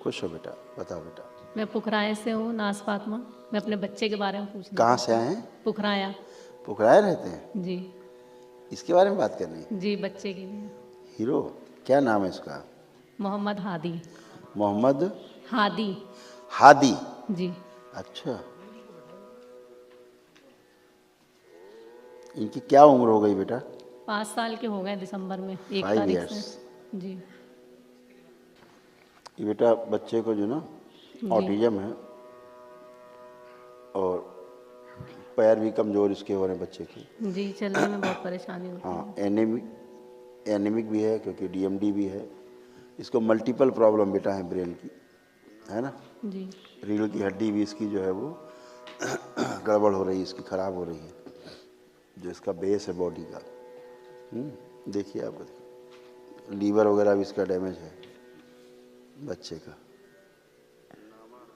खुश हो बेटा, बताओ बेटा। मैं पुखराया से हूँ, नाज फातिमा। मैं अपने बच्चे के बारे में पूछना कहाँ चाहती से हूँ। आए हैं? पुखराया। पुखराया रहते हैं? जी इसके बारे में बात करनी है? जी, बच्चे के लिए। हीरो क्या नाम है इसका? मोहम्मद हादी। मोहम्मद हादी। हादी। जी। अच्छा, इनकी क्या उम्र हो गई बेटा? 5 साल के हो गए दिसंबर में 1 5 तारीख से। इयर्स। जी ये बेटा बच्चे को जो ना जी ऑटिज्म है और पैर भी कमज़ोर इसके हो रहे हैं बच्चे के। जी, चलने में बहुत परेशानी होती हाँ, है। एनीमिक भी है क्योंकि डीएमडी भी है। इसको मल्टीपल प्रॉब्लम बेटा है ब्रेन की, है ना। जी रीढ़ की हड्डी भी इसकी जो है वो गड़बड़ हो रही है, इसकी ख़राब हो रही है, जो इसका बेस है बॉडी का। देखिए आप, लीवर वगैरह भी इसका डैमेज है बच्चे का।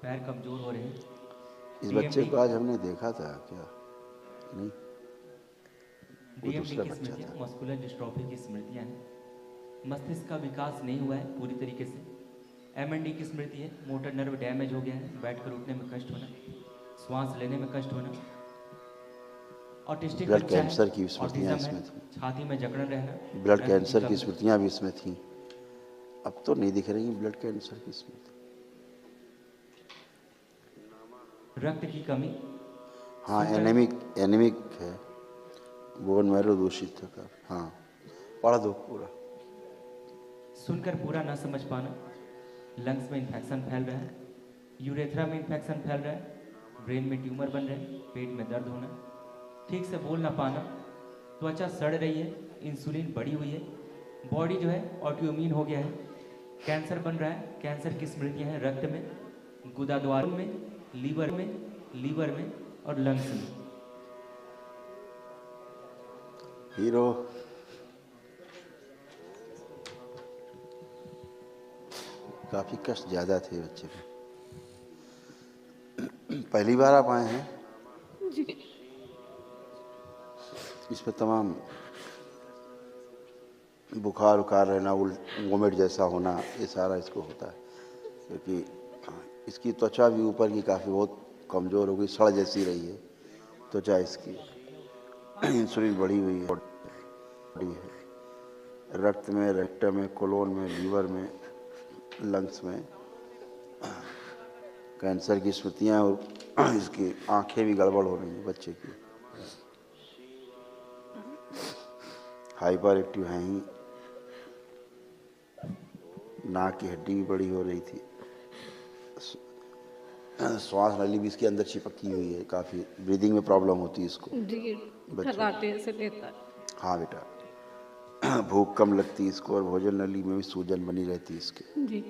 पैर कमजोर हो रहे हैं। इस बच्चे को आज हमने देखा था क्या? नहीं, वो डीएमडी दूसरा की बच्चा स्मृतियाँ, था। मस्कुलर डिस्ट्रॉफी की स्मृतियाँ हैं। मस्तिष्क का विकास नहीं हुआ है पूरी तरीके से। एमएनडी की स्मृति है, मोटर नर्व डैमेज हो गया है, बैठकर उठने में कष्ट होना, श्वास लेने में कष्ट होना। ऑटिस्टिक ब्लड बच्चा है, कैंसर की स्मृतियाँ ऑटिज्म है, इसमें थी। छाती में जकड़न रहना, ब्लड रक्त कैंसर की कमी, स्मृतियाँ भी इसमें थी। अब तो नहीं दिख रही ब्लड कैंसर की स्मृति। रक्त की कमी। हाँ, सुनकर एनीमिक है, बोन मैरो दूषित था काफी। हाँ, पढ़ दो पूरा। सुनकर पूरा ना समझ पाना, लंग्स में इन्फेक्शन फैल रहा है, यूरेथ्रा में इन्फेक्शन फैल रहा है, ब्रेन में ट्यूमर बन रहे हैं, पेट में दर्द होना, ठीक से बोल ना पाना, त्वचा सड़ रही है, इंसुलिन बढ़ी हुई है, बॉडी जो है ऑटोइम्यून हो गया है, कैंसर बन रहा है। कैंसर की स्मृतियाँ हैं रक्त में, गुदाद्वार में, लीवर में और लंग्स में। हीरो काफी कष्ट ज्यादा थे बच्चे को। पहली बार आप आए हैं? जी इस पे तमाम बुखार उखार रहना, वोमिट जैसा होना, ये सारा इसको होता है क्योंकि इसकी त्वचा भी ऊपर की काफ़ी बहुत कमज़ोर हो गई, सड़ जैसी रही है त्वचा इसकी। इंसुलिन बढ़ी हुई है, बॉडी है, रक्त में, रेक्टम में, कोलोन में, लीवर में, लंग्स में कैंसर की स्मृतियाँ, और इसकी आंखें भी गड़बड़ हो रही हैं बच्चे की। हाइपर एक्टिव हैं ही, नाक की हड्डी भी बड़ी हो रही थी, श्वास नली भी इसके अंदर चिपकी हुई है, काफ़ी ब्रीदिंग में प्रॉब्लम होती है इसको जी, बच्चों खर्राटे से लेता है। को। हाँ बेटा, भूख कम लगती है इसको और भोजन नली में भी सूजन बनी रहती है इसके। जी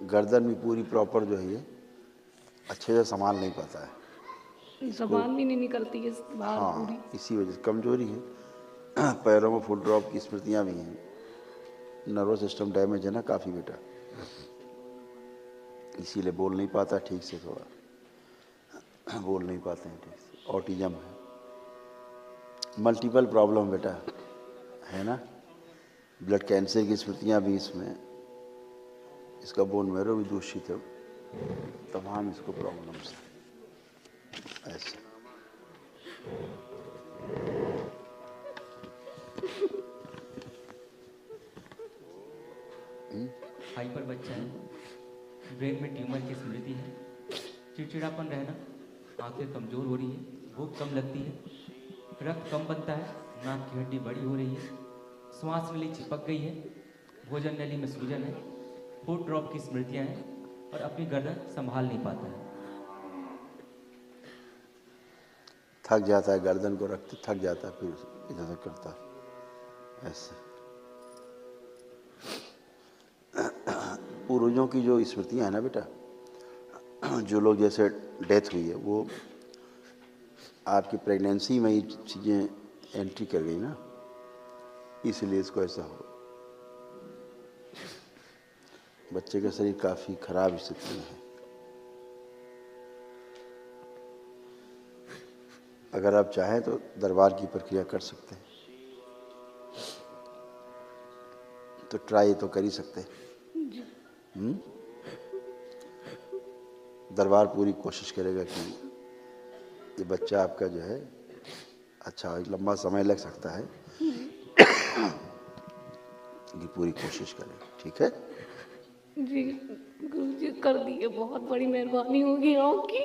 गर्दन भी पूरी प्रॉपर जो है ये अच्छे से संभाल नहीं पाता है इसको। जबान भी नहीं निकलती है बाहर पूरी। हाँ, इसी वजह से कमजोरी है। पैरों में फुल ड्रॉप की स्मृतियाँ भी हैं, नर्वस सिस्टम डैमेज है ना काफ़ी बेटा, इसीलिए बोल नहीं पाता ठीक से, थोड़ा बोल नहीं पाते हैं ठीक से। ऑटिज्म है, मल्टीपल प्रॉब्लम बेटा है ना। ब्लड कैंसर की स्मृतियाँ भी इसमें, इसका बोन मैरो भी दूषित है, तमाम इसको प्रॉब्लम्स हैं ऐसे। हाइपर बच्चा है, ब्रेन में ट्यूमर की स्मृति है, चिड़चिड़ापन रहना, आंखें कमजोर हो रही है, भूख कम लगती है, रक्त कम बनता है, नाक की हड्डी बड़ी हो रही है, श्वास नली चिपक गई है, भोजन नली में सूजन है, फूड ड्रॉप की स्मृतियां हैं और अपनी गर्दन संभाल नहीं पाता है। थक जाता है, गर्दन को रखते थक जाता है, फिर इधर उधर करता है ऐसे। पूर्वजों की जो स्मृतियाँ हैं ना बेटा, जो लोग जैसे डेथ हुई है वो आपकी प्रेगनेंसी में ही चीज़ें एंट्री कर गई ना, इसलिए इसको ऐसा हो। बच्चे का शरीर काफ़ी खराब स्थिति में है। अगर आप चाहें तो दरबार की प्रक्रिया कर सकते हैं। तो ट्राई तो कर ही सकते हैं। दरबार पूरी कोशिश करेगा कि ये बच्चा आपका जो है अच्छा, लंबा समय लग सकता है कि पूरी कोशिश करें, ठीक है। जी गुरुजी कर दिए, बहुत बड़ी मेहरबानी होगी आपकी।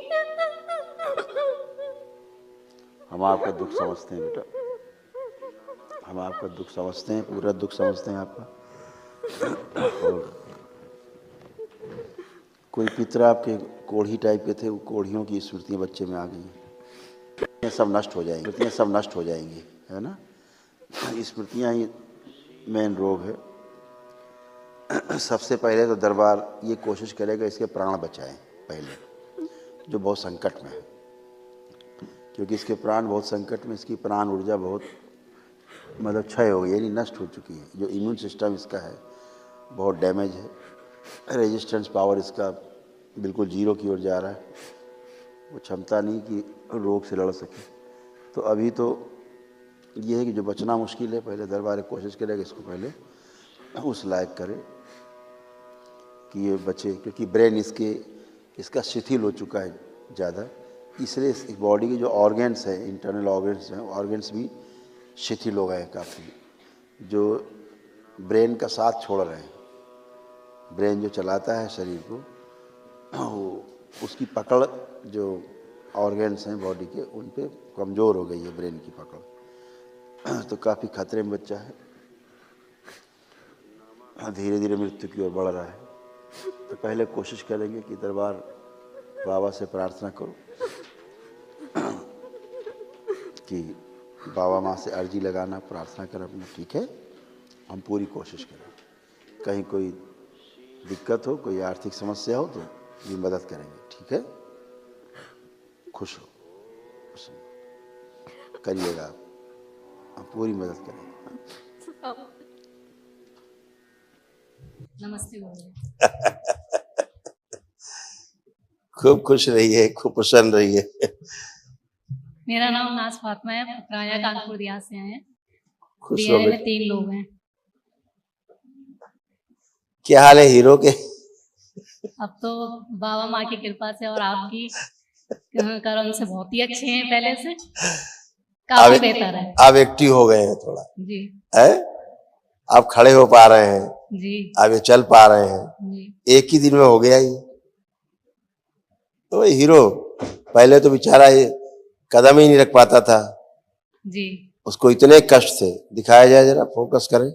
हम आपका दुख समझते हैं बेटा, हम आपका दुख समझते हैं, पूरा दुख समझते हैं आपका। और कोई पितर आपके कोढ़ी टाइप के थे, वो कोढ़ियों की स्मृतियाँ बच्चे में आ गई हैं, ये सब नष्ट हो जाएंगी, स्मृतियाँ सब नष्ट हो जाएंगी, है ना। स्मृतियाँ ही मेन रोग है। सबसे पहले तो दरबार ये कोशिश करेगा इसके प्राण बचाएं पहले, जो बहुत संकट में है, क्योंकि इसके प्राण बहुत संकट में, इसकी प्राण ऊर्जा बहुत मतलब क्षय हो गई, यानी नष्ट हो चुकी है। जो इम्यून सिस्टम इसका है बहुत डैमेज है, रेजिस्टेंस पावर इसका बिल्कुल जीरो की ओर जा रहा है, वो क्षमता नहीं कि रोग से लड़ सके। तो अभी तो ये है कि जो बचना मुश्किल है, पहले दरबार कोशिश करेगा इसको पहले उस लायक करे कि ये बचे, क्योंकि ब्रेन इसका शिथिल हो चुका है ज़्यादा, इसलिए इस बॉडी के जो ऑर्गन्स हैं, इंटरनल ऑर्गन्स हैं, ऑर्गन्स भी शिथिल हो गए हैं काफ़ी, जो ब्रेन का साथ छोड़ रहे हैं। ब्रेन जो चलाता है शरीर को, वो उसकी पकड़ जो ऑर्गन्स हैं बॉडी के, उन पे कमज़ोर हो गई है ब्रेन की पकड़। तो काफ़ी खतरे में बच्चा है, धीरे धीरे मृत्यु की ओर बढ़ रहा है। तो पहले कोशिश करेंगे कि दरबार बाबा से प्रार्थना करो कि बाबा माँ से अर्जी लगाना, प्रार्थना कर अपना, ठीक है। हम पूरी कोशिश करें, कहीं कोई दिक्कत हो, कोई आर्थिक समस्या हो तो भी मदद करेंगे, ठीक है। खुश हो, करिएगा आप, हम पूरी मदद करेंगे। नमस्ते गुरुजी। खूब खुश रहिए, खूब प्रसन्न रहिए। मेरा नाम नाज फातिमा है, पुत्राया कानपुर दिया से आए हैं। खुश डीएनए रहो में 3 लोग हैं। क्या हाल है हीरो के? अब तो बाबा माँ की कृपा से और आपकी करम से बहुत ही अच्छे हैं, पहले से काफी बेहतर है। आप एक्टिव हो गए हैं थोड़ा जी है, आप खड़े हो पा रहे हैं जी, आप ये चल पा रहे हैं जी एक ही दिन में हो गया ये। तो हीरो पहले तो बेचारा ये कदम ही नहीं रख पाता था जी। उसको इतने कष्ट थे। दिखाया जाए जरा, फोकस करें।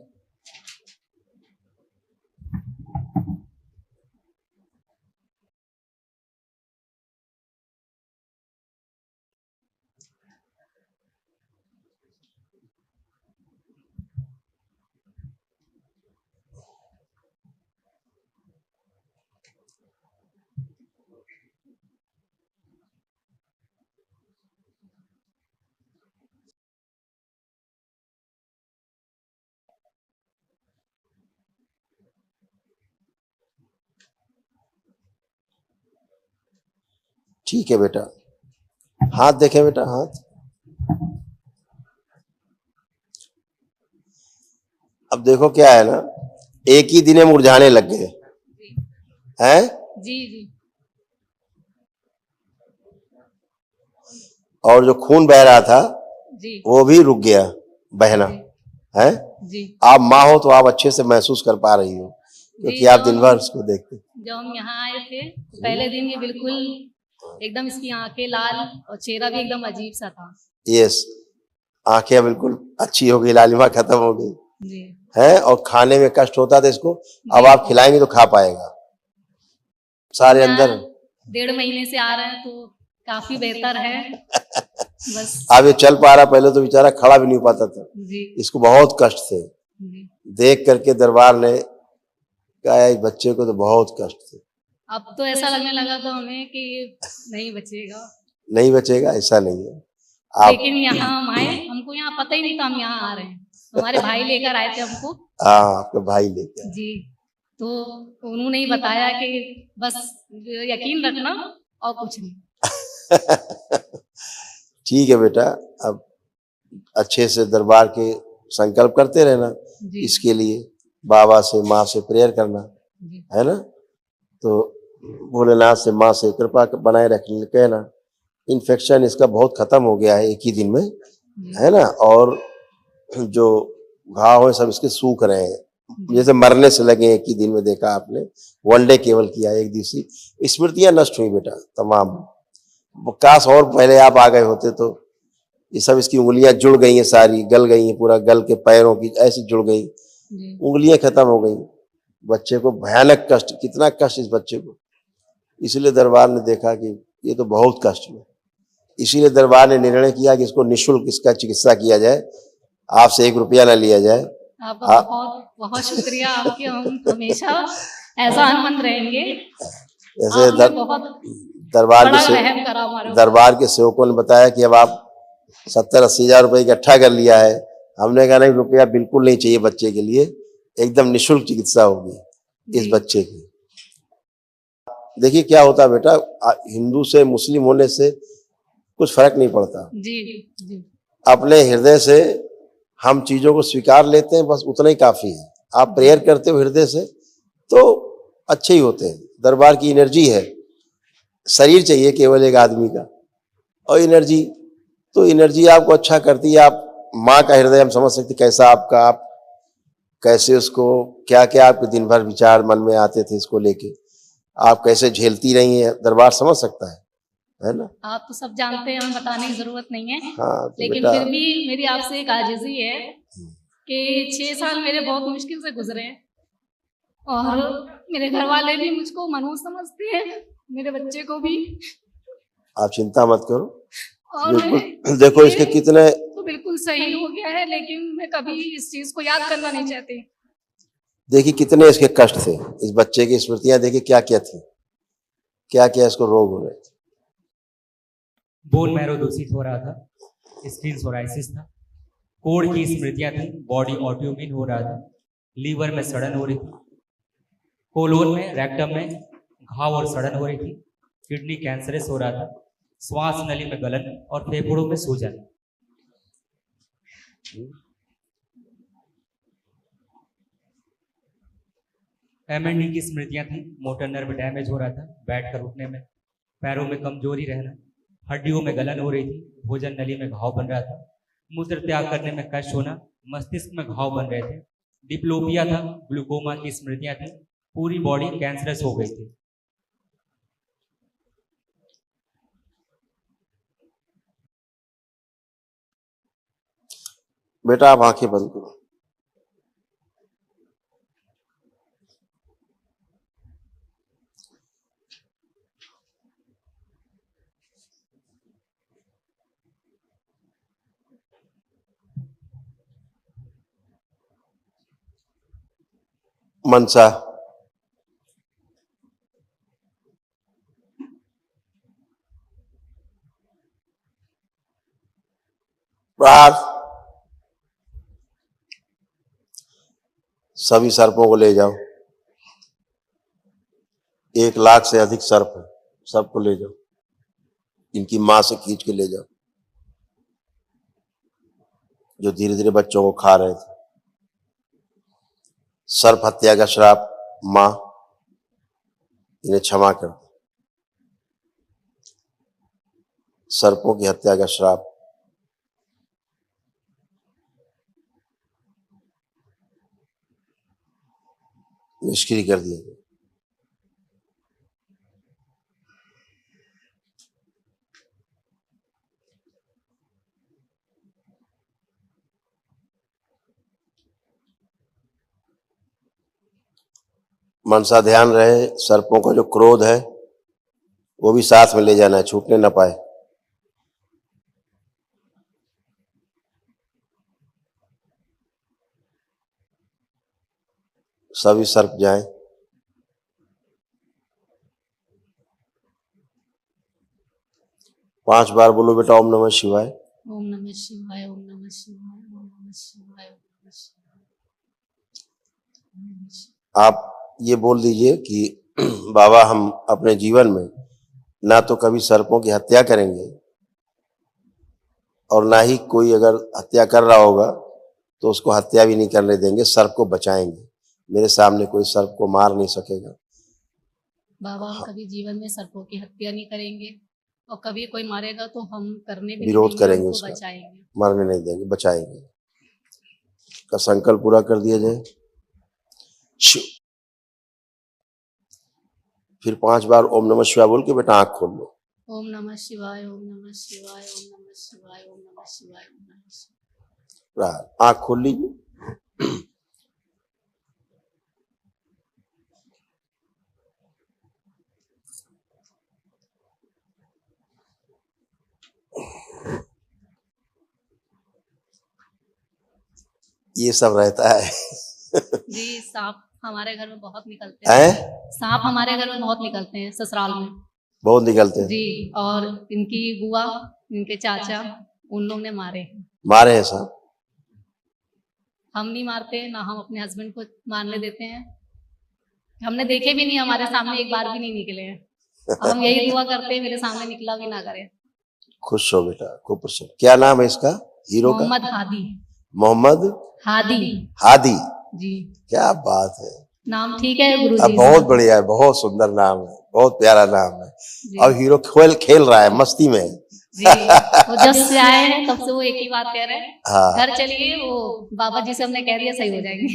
ठीक है बेटा, हाथ देखें बेटा, हाथ। अब देखो क्या है ना, एक ही दिन में मुरझाने लग गए हैं जी जी। और जो खून बह रहा था जी वो भी रुक गया बहना है। जी। आप माँ हो तो आप अच्छे से महसूस कर पा रही हो, क्योंकि आप दिन भर उसको देखते। जब हम यहाँ आए थे पहले दिन, ये बिल्कुल एकदम, इसकी आंखें लाल और चेहरा भी एकदम अजीब सा था। यस, आंखें बिल्कुल अच्छी हो गई, लालिमा खत्म हो गई जी है, और खाने में कष्ट होता था इसको, अब आप खिलाएंगे तो खा पाएगा। सारे अंदर 1.5 महीने से आ रहे हैं तो काफी बेहतर है। बस अब ये चल पा रहा, पहले तो बेचारा खड़ा भी नहीं हो पाता था जी इसको बहुत कष्ट थे। जी। देख करके दरबार ने कहा इस बच्चे को तो बहुत कष्ट थे। अब तो ऐसा लगने लगा तो हमें कि नहीं बचेगा, नहीं बचेगा ऐसा नहीं है आप। लेकिन यहाँ हम आए, हमको यहाँ पता ही नहीं था हम यहाँ आ रहे हैं। हमारे भाई लेकर आए थे हमको। हाँ, आपके भाई लेकर जी, तो उन्होंने ही बताया कि बस यकीन रखना और कुछ नहीं। ठीक है बेटा, अब अच्छे से दरबार के संकल्प करते रहना इसके लिए बाबा से माँ से प्रेयर करना, जी है ना। तो भोलेनाथ से माँ से कृपा बनाए रखने कहना। इन्फेक्शन इसका बहुत खत्म हो गया है एक ही दिन में, जी है ना। और जो घाव है सब इसके सूख रहे हैं, जी जैसे मरने से लगे एक ही दिन में, देखा आपने। वन डे केवल किया, एक दिवसीय। स्मृतियां नष्ट हुई बेटा तमाम। काश और पहले आप आ गए होते तो। ये सब इसकी उंगलियां जुड़ गई हैं, सारी गल गई हैं, पूरा गल के पैरों की ऐसे जुड़ गई, जी उंगलियां खत्म हो गई। बच्चे को भयानक कष्ट, कितना कष्ट इस बच्चे को। इसीलिए दरबार ने देखा कि ये तो बहुत कष्ट में, इसीलिए दरबार ने निर्णय किया कि इसको निःशुल्क इसका चिकित्सा किया जाए, आपसे 1 रुपया ना लिया जाए। आपका आप बहुत बहुत शुक्रिया। आपके हम हमेशा एहसानमंद रहेंगे। जैसे आपने बहुत दरबार बड़ा के रहम करा हमारे ऊपर। दरबार के सेवकों ने बताया कि अब आप 70-80 हजार रुपये इकट्ठा कर लिया है। हमने कहा नहीं, रुपया बिल्कुल नहीं चाहिए बच्चे के लिए, एकदम निःशुल्क चिकित्सा होगी इस जी बच्चे की। देखिए क्या होता है बेटा, हिंदू से मुस्लिम होने से कुछ फर्क नहीं पड़ता। जी जी अपने हृदय से हम चीजों को स्वीकार लेते हैं, बस उतना ही काफी है। आप प्रेयर करते हो हृदय से तो अच्छे ही होते हैं। दरबार की एनर्जी है, शरीर चाहिए केवल एक आदमी का, और एनर्जी, तो एनर्जी आपको अच्छा करती है। आप माँ का हृदय हम समझ सकते कैसा आपका, आप कैसे उसको, क्या क्या आपके दिन भर विचार मन में आते थे इसको लेके, आप कैसे झेलती रही हैं, दरबार समझ सकता है ना। आप तो सब जानते हैं, हमें बताने की जरूरत नहीं है। हाँ तो लेकिन बेटा, फिर भी मेरी आपसे एक आजिज़ी है कि 6 साल मेरे बहुत मुश्किल से गुजरे हैं, और मेरे घर वाले भी मुझको मनहूस समझते हैं, मेरे बच्चे को भी। आप चिंता मत करो, और बिल्कुल। देखो इसके ये कितने, तो बिल्कुल सही हो गया है, लेकिन मैं कभी इस चीज को याद करना नहीं चाहती। देखिए कितने इसके कष्ट थे। इस बच्चे की स्मृतियां देखिए क्या क्या थी, क्या क्या इसको रोग हो रहे थे। बोन मैरो दूषित हो रहा था, स्किन सोराइसिस था, कोढ़ की स्मृतियां थी, बॉडी ऑटोइम्यून हो रहा था, लीवर में सड़न हो रही थी, कोलोन में, रेक्टम में घाव और सड़न हो रही थी, किडनी कैंसरस हो रहा था, श्वास नली में गलन और फेफड़ों में सूजन। एमएनडी की स्मृतियां थी, मोटर नर्व डैमेज हो रहा था, बैठकर उठने में, पैरों में कमजोरी रहना, हड्डियों में गलन हो रही थी, भोजन नली में घाव बन रहा था, मूत्र त्याग करने में कष्ट होना, मस्तिष्क में घाव बन रहे थे, डिप्लोपिया था, ग्लूकोमा की स्मृतियां थी, पूरी बॉडी कैंसरस हो गई थी। बेटा आप आंखें बंद करो। मनसा, प्रार्थ, सभी सर्पों को ले जाओ। 1 लाख से अधिक सर्प है, सबको ले जाओ, इनकी मां से खींच के ले जाओ, जो धीरे धीरे बच्चों को खा रहे थे। सर्प हत्या का श्राप, मां इन्हें क्षमा कर दो। सर्पों की हत्या का श्राप निष्क्रिय कर दिया गया। मनसा ध्यान रहे, सर्पों का जो क्रोध है वो भी साथ में ले जाना है, छूटने ना पाए। सभी सर्प जाएं। 5 बार बोलो बेटा, ओम नमः शिवाय। ओम नमः शिवाय, ओम नमः शिवाय, ओम नमः शिवाय, ओम नमः शिवाय, ओम नमः शिवाय। आप ये बोल दीजिए कि बाबा हम अपने जीवन में ना तो कभी सर्पों की हत्या करेंगे, और ना ही कोई अगर हत्या कर रहा होगा तो उसको हत्या भी नहीं करने देंगे, सर्प को बचाएंगे। मेरे सामने कोई सर्प को मार नहीं सकेगा। बाबा हम कभी जीवन में सर्पों की हत्या नहीं करेंगे और कभी कोई मारेगा तो हम करने भी नहीं विरोध देंगे, करेंगे उनको उसका। बचाएंगे। मरने नहीं देंगे, बचाएंगे। का संकल्प पूरा कर दिया जाए। फिर 5 बार ओम नमः शिवाय बोल के बेटा आंख खोल लो। ओम नमः शिवाय, ओम नमः शिवाय, ओम नमः शिवाय, ओम नमः शिवाय, ओम नमः शिवाय। आंख खोल लीजिए। ये सब रहता है। जी सांप हमारे घर में बहुत निकलते हैं। सांप हमारे घर में बहुत निकलते हैं ससुराल में। बहुत निकलते हैं। जी और इनकी बुआ, इनके चाचा, उन लोग ने मारे। मारे हैं साहब? हम नहीं मारते, ना हम अपने हस्बैंड को मारने देते हैं। हमने देखे भी नहीं, हमारे सामने एक बार भी नहीं निकले हैं। हम यही दुआ करते हैं मेरे सामने निकला भी ना करे। खुश हो बेटा, खूब प्रसन्न। क्या नाम है इसका हीरो का? मोहम्मद हादी। मोहम्मद हादी। हादी। जी क्या बात है, नाम ठीक है गुरु अब जी। बहुत बढ़िया है, बहुत सुंदर नाम है, बहुत प्यारा नाम है। जी। अब हीरो खेल रहा है, मस्ती में है। जी वो जब से आए हैं तब से वो एक ही बात कह रहे हैं, हाँ। घर चलिए, वो बाबा जी से हमने कह दिया सही हो जाएंगे।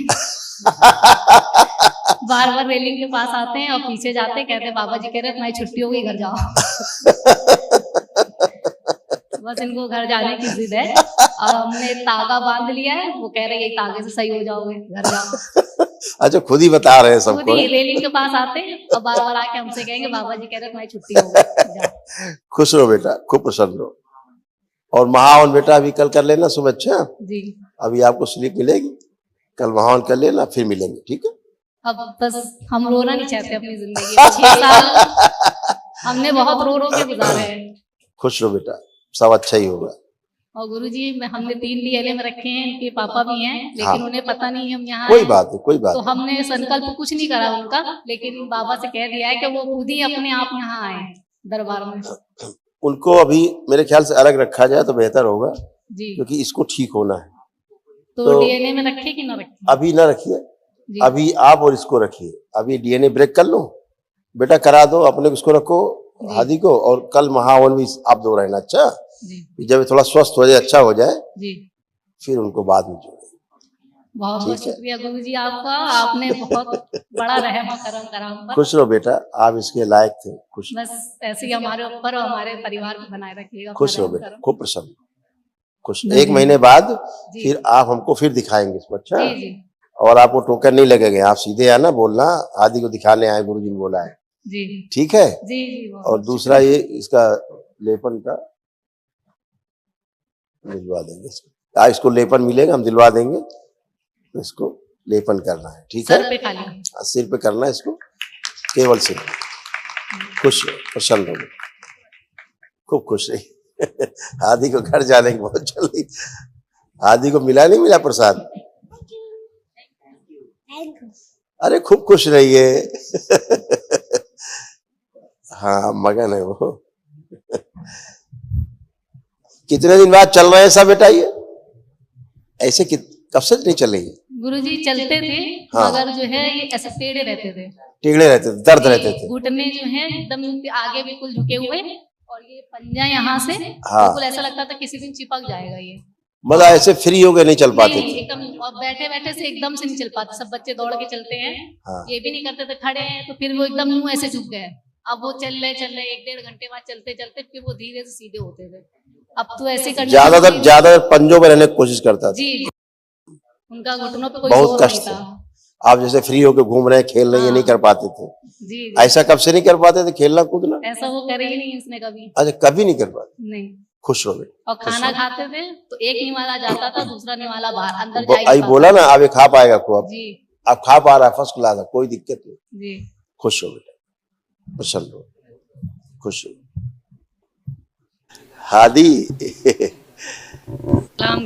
बार बार रेलिंग के पास आते हैं और पीछे जाते हैं, कहते हैं बाबा जी कह रहे हैं तुम्हारी छुट्टी हो गई, घर जाओ। बस इनको घर जाने की जिद है और हमने तागा बांध लिया है। वो कह रहे हैं तागे से सही हो जाओगे, घर जाओ। अच्छा खुद ही बता रहे हैं खुद सबको। ही रेलिंग के पास आते हैं और बार बार आके हमसे कहेंगे बाबा जी कह रहे हैं तुम्हारी छुट्टी हो गई, जाओ। खुश रहो बेटा, खूब प्रसन्न रहो। और महावन बेटा अभी कल कर लेना सुबह। अच्छा जी अभी आपको स्लीप मिलेगी, कल महावन कर लेना, फिर मिलेंगे, ठीक है? अब बस हम रोना नहीं चाहते अपनी जिंदगी में। 6 साल हमने बहुत रो रो के गुजारे हैं। खुश रहो बेटा, सब अच्छा ही होगा। और गुरुजी हमने 3 डीएनए में रखे हैं, इनके पापा भी हैं, लेकिन हाँ। उन्हें पता नहीं हम यहाँ कोई हैं। बात नहीं, कोई बात तो नहीं। हमने संकल्प कुछ नहीं करा उनका, लेकिन बाबा से कह दिया है कि वो खुद ही अपने आप यहाँ आए दरबार में। उनको अभी मेरे ख्याल से अलग रखा जाए तो बेहतर होगा, जी क्योंकि इसको ठीक होना है। तो डीएनए में रखे कि ना रखे? अभी ना रखिए, जी। अभी आप और इसको रखिए। अभी डीएनए ब्रेक कर लो बेटा, करा दो अपने, इसको रखो हादी को, और कल महावन भी आप दो रहना। अच्छा जी जब थोड़ा स्वस्थ हो जाए, अच्छा हो जाए, जी फिर उनको बाद में जोड़ेंगे। बहुत बहुत ठीक है। शुक्रिया गुरुजी आपका, आपने बहुत बड़ा रहम करम करा हम पर। खुश रहो बेटा, आप इसके लायक थे। खुश बस ऐसे ही हमारे ऊपर और हमारे परिवार को बनाए रखिएगा। खुश अपना रहो रहम बेटा, करम। खूब प्रसन्न, खुश। 1 महीने बाद जी। फिर आप हमको फिर दिखाएंगे इसको। अच्छा जी जी और आपको टोकन नहीं लगेगा, आप सीधे आना, बोलना आदि को दिखाने आए, गुरुजी ने बोला है, जी ठीक है? जी जी बहुत और दूसरा ये इसका लेपन का दिलवा देंगे इसको। इसको लेपन मिलेगा, हम दिलवा देंगे, तो इसको लेपन करना है, ठीक सर है? पे खाली। सिर पे करना है इसको, केवल सिर पे। खुश रहो, प्रसन्न रहो, खूब खुश रही। आदि को घर जाने की बहुत जल्दी। आदि को मिला नहीं मिला प्रसाद? अरे खूब खुश रहिए। हाँ मगन है वो। कितने दिन बाद चल रहे हैं सब बेटा ये? ऐसे कब से नहीं चलेंगे? गुरुजी चलते थे हाँ। मगर जो है ये ऐसे टेढ़े रहते थे, टेढ़े रहते थे, दर्द रहते थे। घुटने जो है एकदम आगे बिल्कुल झुके हुए और ये पंजा यहाँ से हाँ। बिल्कुल ऐसा लगता था किसी दिन चिपक जाएगा ये। मतलब ऐसे फ्री हो गए नहीं चल पाते नहीं, थे। एकदम और बैठे बैठे से एकदम से नहीं चल पाते। सब बच्चे दौड़ के चलते हैं, हाँ। ये भी नहीं करते थे, खड़े हैं तो फिर वो एकदम मुंह ऐसे झुक गए। अब वो चल रहे 1-1.5 घंटे बाद चलते चलते फिर वो धीरे से सीधे होते थे। अब तो ऐसे करने ज्यादातर पंजों में रहने की कोशिश करता था। जी उनका घुटनों पे कोई बहुत जोर कष्ट नहीं था। था। आप जैसे फ्री होके घूम रहे हैं, खेल रहे हैं, ये नहीं कर पाते थे। जी जी ऐसा कब से नहीं कर पाते थे, खेलना कूदना? ऐसा वो करे ही नहीं इसने कभी। अच्छा कभी नहीं कर पाते। नहीं। खुश रहो बेटा। और खाना खाते थे तो एक निवाला जाता था, दूसरा निवाला बाहर अंदर वो जा ही आई नहीं बोला ना, आप ये खा पाएगा खूब, जी आप खा पा रहा है, फर्स्ट क्लास है, कोई दिक्कत नहीं। जी खुश हो बेटा, प्रसन्न हो, खुश हो। हादी सलाम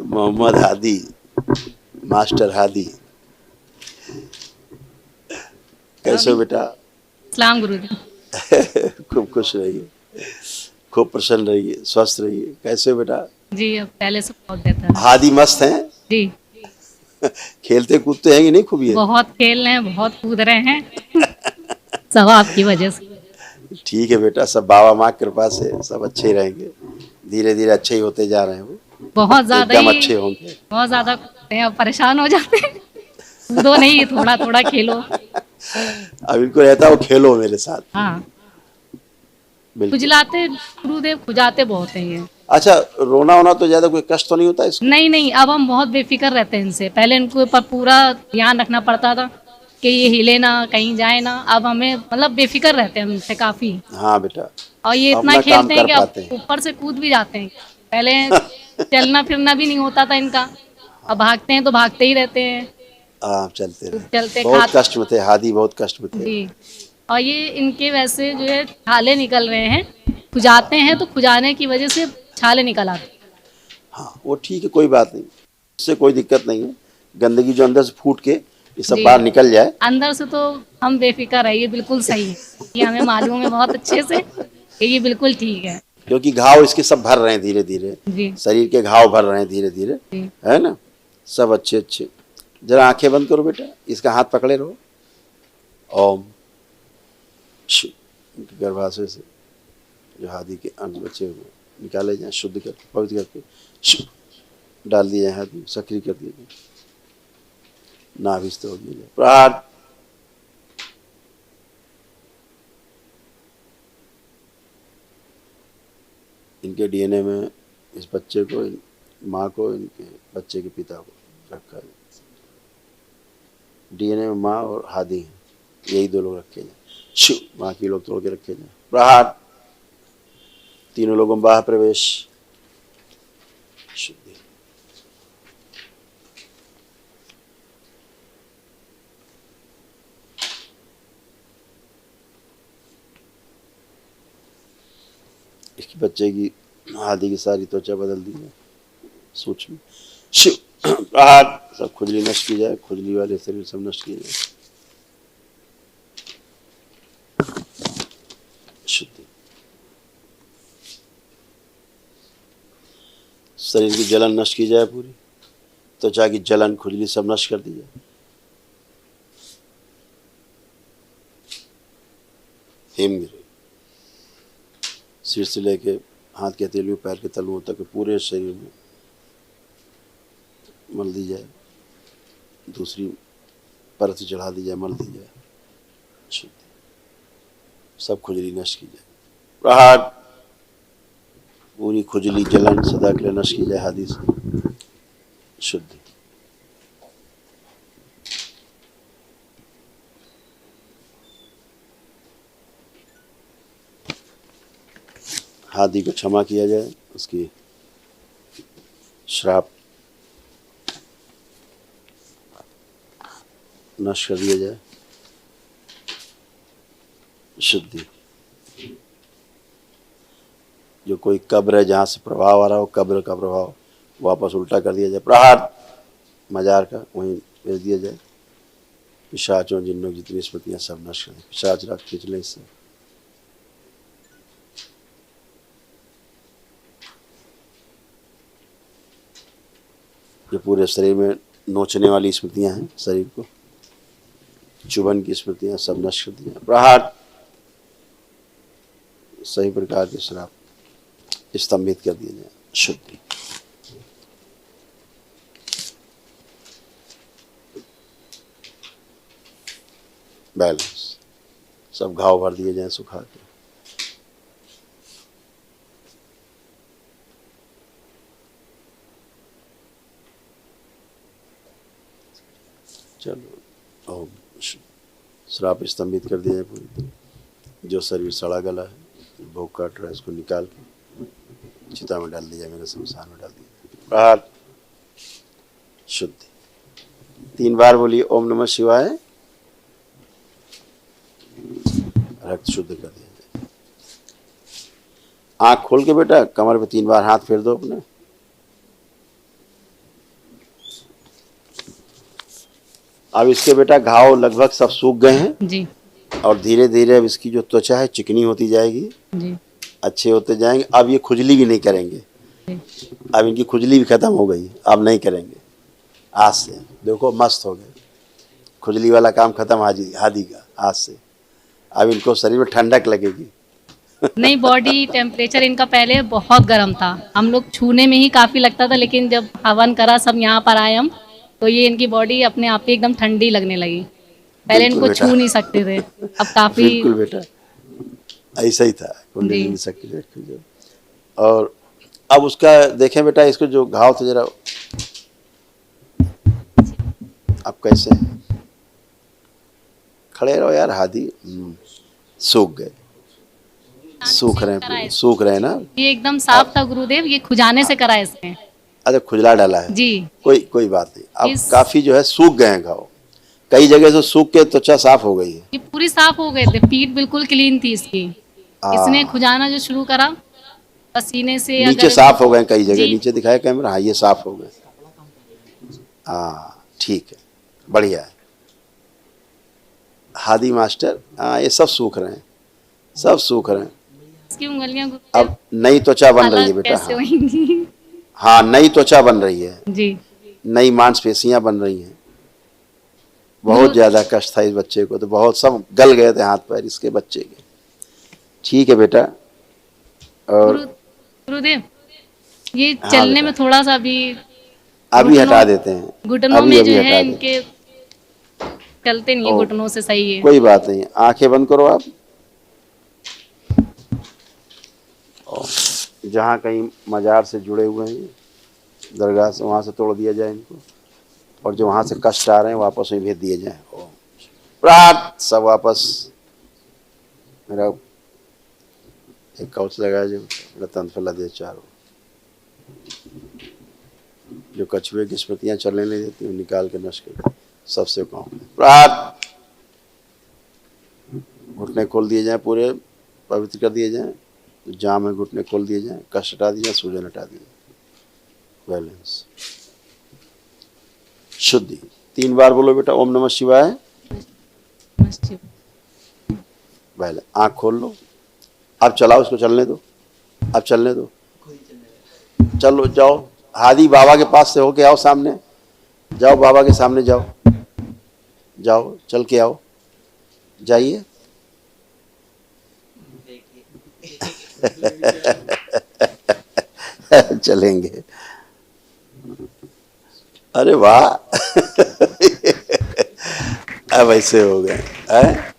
मोहम्मद हादी, मास्टर हादी, कैसे हो बेटा? सलाम गुरुजी। खूब खुश रहिए, खूब प्रसन्न रहिए, स्वस्थ रहिए। कैसे हो बेटा? जी अब पहले से बहुत बेहतर है। हादी मस्त हैं? जी खेलते कूदते हैं कि नहीं खूब ये? बहुत खेल रहे हैं, बहुत कूद रहे हैं। सब आपकी वजह से। ठीक है बेटा, सब बाबा माँ की कृपा से सब अच्छे ही रहेंगे, धीरे धीरे अच्छे ही होते जा रहे हैं वो, बहुत ज्यादा एकदम ही, अच्छे होंगे। बहुत ज्यादा कूदते हैं, अब परेशान हो जाते हैं। कूदो नहीं, थोड़ा थोड़ा खेलो। अब इनको रहता है वो खेलो मेरे साथ। हाँ, बिल्कुल। खुजलाते गुरुदेव, खुजाते बहुत हैं ये। अच्छा, रोना वोना तो ज्यादा कोई कष्ट तो नहीं होता इसको? नहीं नहीं, अब हम बहुत बेफिक्र रहते हैं इनसे। पहले इनको ऊपर पूरा ध्यान रखना पड़ता था कि ये हिले ना, कहीं जाए ना। अब हमें मतलब बेफिक्र रहते हैं उनसे काफी। हाँ बेटा, और ये इतना अपना काम खेलते हैं कर कि पाते अब हैं। ऊपर से कूद भी जाते हैं। पहले चलना फिरना भी नहीं होता था इनका, अब भागते हैं तो भागते ही रहते हैं। हाँ, चलते रहे। चलते बहुत खा कष्ट में थे हादी, बहुत कष्ट में थे। जी। और ये इनके वैसे जो है छाले निकल रहे हैं, खुजाते हैं तो खुजाने की वजह से छाले निकल आते हैं। हाँ वो ठीक है, कोई बात नहीं, इससे कोई दिक्कत नहीं है। गंदगी जो अंदर से फूट के ये सब जी। बाहर निकल जाए। अंदर से तो हम बेफिक्र है, ये बिल्कुल सही है। ये हमें मालूम है बहुत अच्छे से कि ये बिल्कुल ठीक है। क्योंकि घाव इसके सब भर रहे हैं धीरे धीरे, जी शरीर के घाव भर रहे हैं धीरे धीरे, जी। है ना? सब अच्छे अच्छे। जरा आंखें बंद करो बेटा, इसका हाथ पकड़े रहो। ओम शि, गर्भाशय से जो हादी के अंश बचे हुए निकाले जाए, शुद्ध करके पवित्र करके शि, डाल दिए जाए हाथ में, सक्रिय कर दिए जाए, नाभिस्थ हो दिया जाए। प्रहार। इनके डीएनए में इस बच्चे को, माँ को, इनके बच्चे के पिता को रखा है। डीएनए में माँ और हादी हैं, यही दो लोग रखे जाए। शिव, बाकी लोग तोड़ के रखे जाए। प्रहार। तीनों लोगों में बाह्य प्रवेश, शुद्धि। इसकी बच्चे की हादी की सारी त्वचा बदल दी जाए, सूक्ष्म। शिव। प्रहार। सब खुजली नष्ट की जाए, खुजली वाले शरीर सब नष्ट किए जाए, शुद्धि। शरीर की जलन नष्ट की जाए पूरी, त्वचा की जलन खुजली सब नष्ट कर दी जाए। हिमगिरी, सिर से लेके हाथ के हथेलियों, पैर के तलुओं तक पूरे शरीर में मल दी जाए, दूसरी परत से चढ़ा दी जाए, मल दी जाए, शुद्धि। सब खुजली नष्ट की जाए। प्रहार। पूरी खुजली जलन सदा के लिए नष्ट की जाए हादी से, शुद्धि। हादी को क्षमा किया जाए, उसकी श्राप नष्ट कर दिया जाए, शुद्धि। जो कोई कब्र है जहाँ से प्रभाव आ रहा हो, कब्र का प्रभाव वापस उल्टा कर दिया जाए। प्रहार। मजार का वहीं भेज दिया जाए। पिशाचों जिन्नों की जितनी स्मृतियाँ सब नष्ट कर दें, पिशाच रात खींच लें इससे। जो पूरे शरीर में नोचने वाली स्मृतियाँ हैं, शरीर को चुभन की स्मृतियाँ सब नष्ट कर दी जाए। प्रहार। सही प्रकार के श्राप स्तंभित कर दिए जाए, शुद्धि। बैलेंस, सब घाव भर दिए जाए सुखा के। चलो, ओम। श्राप स्तंभित कर दिया जाए पूरी तरह। जो शरीर सड़ा गला है, भूख काट रहा है, इसको निकाल के चिता में डाल दिया, मेरे शमशान में डाल दिया। प्रहार। शुद्धि। 3 बार बोलिए ओम नमः शिवाय, रक्त शुद्ध कर दिया जाए। आंख खोल के बेटा कमर पे 3 बार हाथ फेर दो अपने। अब इसके बेटा घाव लगभग सब सूख गए हैं जी और धीरे धीरे अब इसकी जो त्वचा है चिकनी होती जाएगी, जी अच्छे होते जाएंगे। अब ये खुजली भी नहीं करेंगे, जी। अब इनकी खुजली भी खत्म हो गई, अब नहीं करेंगे। आज से देखो मस्त हो गए, खुजली वाला काम खत्म हादी का आज से। अब इनको शरीर में ठंडक लगेगी। नहीं, बॉडी टेम्परेचर इनका पहले बहुत गर्म था, हम लोग छूने में ही काफ़ी लगता था, लेकिन जब हवन करा सब यहाँ पर आए हम, तो ये इनकी बॉडी अपने आप ही एकदम ठंडी लगने लगी। पहले बिल्कुल इनको बेटा। छू नहीं सकते थे, अब काफ़ी। बिल्कुल बेटा, ऐसा ही था कुंडली जी। नहीं सकती जो। और अब उसका देखें बेटा, इसको जो घाव थे जरा, अब कैसे हैं? खड़े रहो यार हादी। सूख गए, सूख रहे हैं पूरे, सूख रहे हैं ना। ये एकदम साफ था गुरुदेव, ये खुजाने से करा है इसने। अच्छा खुजला डाला है जी। कोई बात नहीं। अब इस- काफी जो है सूख गए हैं घाव, कई जगह से सूख के त्वचा साफ हो गई है। ये पूरी साफ हो गए थे, पीठ बिल्कुल क्लीन थी इसकी। इसने खुजाना जो शुरू करा पसीने से, नीचे अगर साफ हो गए कई जगह, जी। नीचे दिखाया कैमरा, हाँ ये साफ हो गए। हाँ ठीक है, बढ़िया है हादी मास्टर। हाँ ये सब सूख रहे हैं, सब सूख रहे हैं। इसकी उंगलियां अब नई त्वचा बन रही है अलग बेटा। कैसे होंगी? हाँ नई त्वचा बन रही है, जी। नई मांसपेशियां बन रही हैं। बहुत ज्यादा कष्ट था इस बच्चे को, तो बहुत सब गल गए थे हाथ पैर इसके बच्चे के। ठीक है बेटा। और गुरुदेव, ये हाँ चलने बेटा। में थोड़ा सा भी अभी हटा देते हैं, घुटनों अभी में अभी जो हटा है दें। इनके चलते नहीं है, ओ। घुटनों से सही है। कोई बात नहीं, आंखें बंद करो आप। और जहाँ कहीं मजार से जुड़े हुए हैं, दरगाह से, वहाँ से तोड़ दिया जाए इनको, और जो वहाँ से कष्ट आ रहे हैं वापस वहीं भेज दिए जाए। ओम प्रात सब वापस। मेरा एक कवच लगाया जो रतन फैला दे चारों, जो कछुए की स्मृतियाँ चलने नहीं देती, वो निकाल के नष्ट कर सबसे कहूँ प्रात। घुटने खोल दिए जाएं, पूरे पवित्र कर दिए जाएं, जाम में घुटने खोल दिए जाएं, कष्ट हटा दिए जाए, सूजन हटा दिए, बैलेंस शुद्धि। 3 बार बोलो बेटा ओम नमः शिवाय। बैलेंस, आँख खोल लो। अब चलाओ इसको, चलने दो, अब चलने दो, चलो जाओ। हादी बाबा के पास से होके आओ, सामने जाओ, बाबा के सामने जाओ, जाओ चल के आओ, जाइए। चलेंगे, अरे वाह। अब ऐसे हो गए हैं?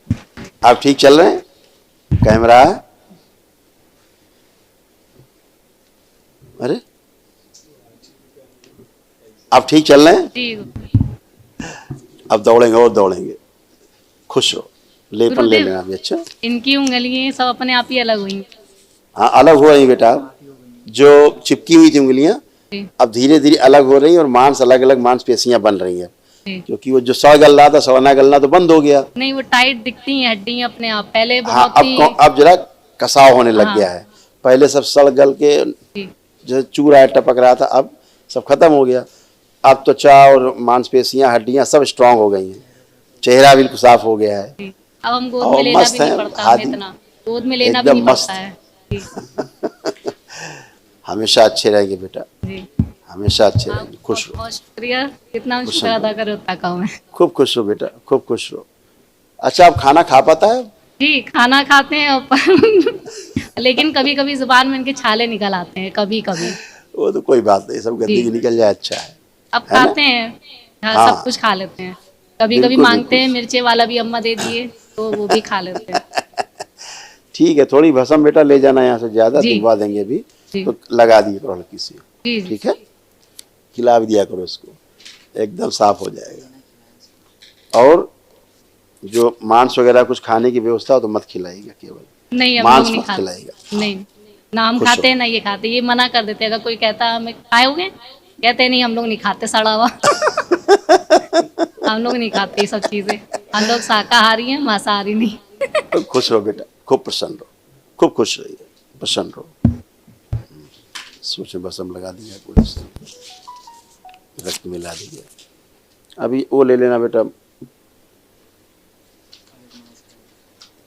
आप ठीक चल रहे हैं? कैमरा, अरे आप ठीक चल रहे हैं? जी। अब दौड़ेंगे और दौड़ेंगे, खुश हो। लेपन ले गुरुदेव। लेना भी। अच्छा इनकी उंगलियां सब अपने आप ही अलग हुई। हाँ अलग हो रही बेटा, जो चिपकी हुई थी उंगलियां जी। अब धीरे धीरे अलग हो रही हैं, और मांस अलग अलग मांसपेशियां बन रही हैं, जी। क्योंकि वो जो सड़ गल रहा था, सड़ना गलना तो बंद हो गया। नहीं, वो टाइट दिखती हैं हड्डियां अपने आप, पहले हाँ बहुत ही। अब जरा कसाव होने लग हाँ। गया है। पहले सब सड़ गल के जी। जैसे चूरा टपक रहा था, अब सब खत्म हो गया। अब त्वचा और मांसपेशियां हड्डियां सब स्ट्रांग हो गई हैं, चेहरा बिल्कुल साफ हो गया है। जी। अब हम गोद और में लेना मस्त भी नहीं हैं, पड़ता, हमें हादी। इतना गोद में लेना भी एकदम नहीं मस्त। पड़ता है। जी। हमेशा अच्छे रहेंगे बेटा, जी। हमेशा अच्छे रहेंगे, खुश रहो। बहुत शुक्रिया, जितना खुश शुक्र रहो। अदा करो उतना कम है। खूब खुश रहो बेटा, खूब खुश रहो। अच्छा आप खाना खा पाता है? जी, खाना खाते हैं पर लेकिन कभी कभी जुबान में इनके छाले निकल आते हैं, कभी कभी। वो तो कोई बात नहीं, सब गंदगी जी। निकल जाए, अच्छा है। अब है ना? खाते हैं, हाँ, हाँ। सब कुछ खा लेते हैं। कभी कभी बिल्कुल, मांगते हैं बिल्कुल। मिर्चे वाला भी अम्मा दे दिए, तो वो भी खा लेते हैं। ठीक है, थोड़ी भसम बेटा ले जाना यहाँ से, ज्यादा जी। दिलवा देंगे अभी, जी। तो लगा दिए करो हल्की सी, जी। ठीक है, खिला भी दिया करो इसको, एकदम साफ हो जाएगा। और जो मांस वगैरह कुछ खाने की व्यवस्था हो तो मत खिलाइएगा, केवल नहीं, हम मांस लोग नहीं मत खाते। खिलाइएगा। नहीं, ना हम खुश खाते हो। हैं ना ये खाते, ये मना कर देते हैं। अगर कोई कहता है हमें खाओगे, कहते हैं नहीं हम लोग नहीं खाते सड़ा हुआ। हम लोग नहीं खाते ये सब चीजें, हम लोग शाकाहारी हैं, मांसाहारी नहीं। तो खुश रहो बेटा, खूब प्रसन्न रहो, खूब खुश रहिए, प्रसन्न रहो। सोचे बसम लगा दिया, पूरे से रक्त मिला दिया। अभी वो ले लेना बेटा,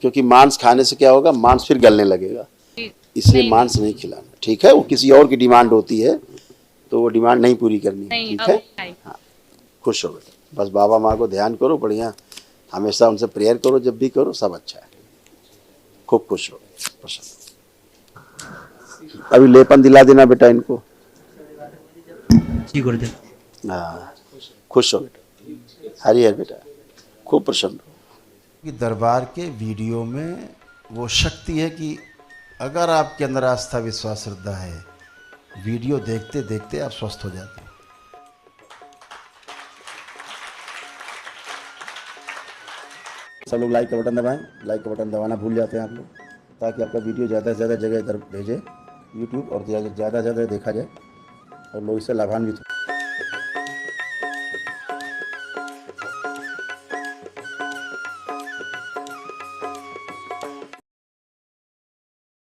क्योंकि मांस खाने से क्या होगा, मांस फिर गलने लगेगा, इसलिए नहीं। मांस नहीं खिलाना, ठीक है। वो किसी और की डिमांड होती है, तो वो डिमांड नहीं पूरी करनी है, नहीं, ठीक अब है। खाए। हाँ खुश हो बेटा, बस बाबा माँ को ध्यान करो बढ़िया, हमेशा उनसे प्रेयर करो, जब भी करो सब अच्छा है, खूब खुश हो प्रसन्न। अभी लेपन दिला देना बेटा इनको। जी गुरुदेव। हाँ खुश हो बेटा, हरी हर बेटा, खूब प्रसन्न हो। कि दरबार के वीडियो में वो शक्ति है कि अगर आपके अंदर आस्था विश्वास श्रद्धा है, वीडियो देखते देखते आप स्वस्थ हो जाते हो। सब लोग लाइक का बटन दबाएं, लाइक का बटन दबाना भूल जाते हैं आप लोग, ताकि आपका वीडियो ज़्यादा से ज़्यादा जगह इधर भेजे यूट्यूब, और ज़्यादा से ज़्यादा देखा जाए और लोग इससे लाभान्वित हो।